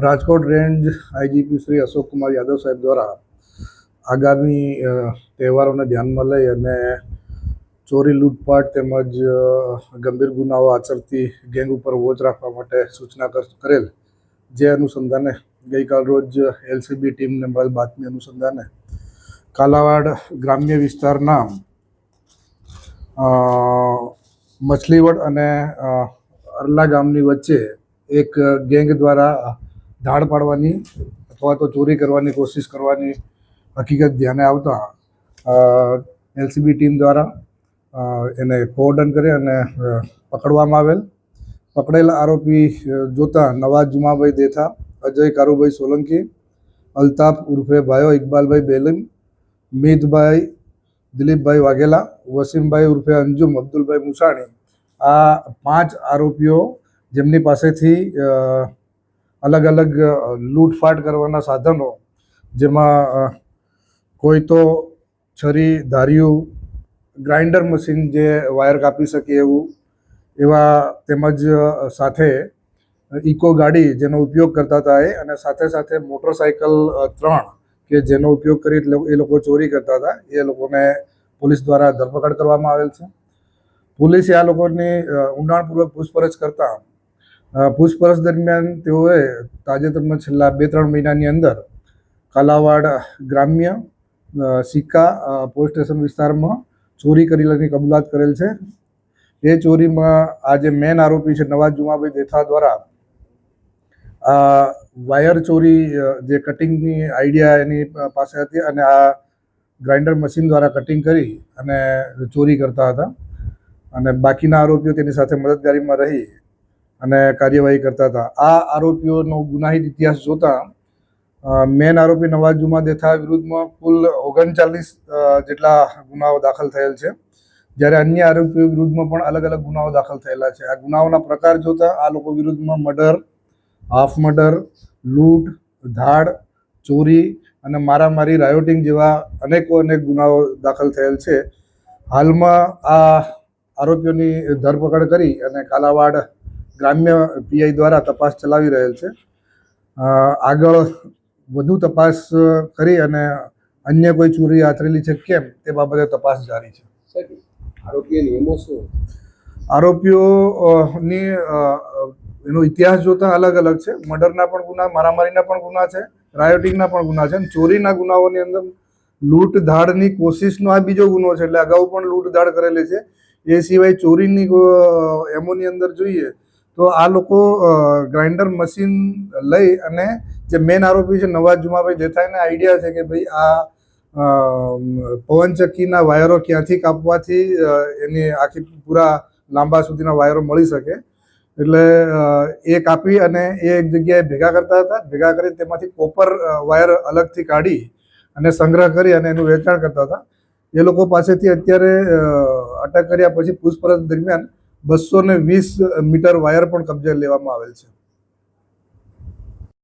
Rajkot range IGP Shri Ashok Kumar Yadav સાહેબ દ્વારા આગામી તહેવારોને ધ્યાનમાં લઈ અને ચોરી લૂંટફાટ તેમજ ગંભીર ગુનાઓ આચરતી ગેંગ ઉપર વોચ રાખવા માટે સૂચના કરેલ, જે અનુસંધાને ગઈકાલ રોજ એલસીબી ટીમને મળેલ બાતમી અનુસંધાને કાલાવાડ ગ્રામ્ય વિસ્તારના મછલીવડ અને અરલા ગામની વચ્ચે એક ગેંગ દ્વારા ધાડ પાડવાની અથવા તો ચોરી કરવાની કોશિશ કરવાની હકીકત ધ્યાને આવતા એલસીબી ટીમ દ્વારા એને કોર્ડન કરી અને પકડવામાં આવેલ. પકડેલ આરોપી જોતા નવાજ જુમાભાઈ દેથા, અજય કારુભાઈ સોલંકી, અલ્તાફ ઉર્ફે ભાયો ઇકબાલભાઈ બેલીમ, મીતભાઈ દિલીપભાઈ વાઘેલા, વસીમભાઈ ઉર્ફે અંજુમ અબ્દુલભાઈ મુસાણી, આ 5 આરોપીઓ જેમની પાસેથી અલગ અલગ લૂંટફાટ કરવાના સાધનો, જેમાં કોઈ તો છરી, ધાર્યું, ગ્રાઇન્ડર મશીન જે વાયર કાપી શકે એવું, એવા તેમજ સાથે ઇકો ગાડી જેનો ઉપયોગ કરતા હતા અને સાથે સાથે મોટરસાઇકલ 3 કે જેનો ઉપયોગ કરી એ લોકો ચોરી કરતા હતા. એ લોકોને પોલીસ દ્વારા ધરપકડ કરવામાં આવેલ છે. પોલીસે આ લોકોની ઊંડાણપૂર્વક પૂછપરછ કરતા પૂછપરછ દરમિયાન તેઓએ તાજેતરમાં છેલ્લા 2-3 મહિનાની અંદર કાલાવાડ ગ્રામ્ય સિક્કા પોલીસ સ્ટેશન વિસ્તારમાં ચોરી કરેલાની કબૂલાત કરેલ છે. એ ચોરીમાં આ જે મેન આરોપી છે નવાજ જુમાભાઈ દેથા દ્વારા આ વાયર ચોરી, જે કટિંગની આઈડિયા એની પાસે હતી અને આ ગ્રાઇન્ડર મશીન દ્વારા કટિંગ કરી અને ચોરી કરતા હતા અને બાકીના આરોપીઓ તેની સાથે મદદગારીમાં રહી અને કાર્યવાહી કરતા હતા. આ આરોપીઓનો ગુનાહિત ઇતિહાસ જોતા મેન આરોપી નવાજ જુમા દેથા વિરુદ્ધમાં કુલ 39 જેટલા ગુનાઓ દાખલ થયેલ છે, જ્યારે અન્ય આરોપીઓ વિરુદ્ધમાં પણ અલગ અલગ ગુનાઓ દાખલ થયેલા છે. આ ગુનાઓના પ્રકાર જોતા આ લોકો વિરુદ્ધમાં મર્ડર, હાફ મર્ડર, લૂંટ, ધાડ, ચોરી અને મારામારી, રાયોટિંગ જેવા અનેક ગુનાઓ દાખલ થયેલ છે. હાલમાં આ આરોપીઓની ધરપકડ કરી અને કાલાવાડ ગ્રામ્ય પીઆઈ દ્વારા તપાસ ચલાવી રહેલ છે. આગળ વધુ તપાસ કરી અને અન્ય કોઈ ચોરી આચરેલી છે કેમ તે બાબતે તપાસ જારી છે. આરોપીઓની એનો ઇતિહાસ જોતા અલગ અલગ છે. મર્ડરના પણ ગુના, મારામારીના પણ ગુના છે, રાયોટિંગના પણ ગુના છે અને ચોરીના ગુનાઓની અંદર લૂંટ ધાડની કોશિશનો આ બીજો ગુનો છે. એટલે અગાઉ પણ લૂંટ ધાડ કરેલી છે. એ સિવાય ચોરીની એમોની અંદર જોઈએ તો આ લોકો ગ્રાઇન્ડર મશીન લઈ અને જે મેન આરોપી છે નવાજ જુમાભાઈ દેથા, એને આઈડિયા છે કે ભાઈ આ પવનચક્કીના વાયરો ક્યાંથી કાપવાથી એની આખી પૂરા લાંબા સુધીના વાયરો મળી શકે, એટલે એ કાપી અને એ એક જગ્યાએ ભેગા કરતા હતા. ભેગા કરી તેમાંથી કોપર વાયર અલગથી કાઢી અને સંગ્રહ કરી અને એનું વેચાણ કરતા હતા. એ લોકો પાસેથી અત્યારે અટક કર્યા પછી પૂછપરછ દરમિયાન 220 મીટર વાયર પણ કબજે લેવામાં આવેલ છે.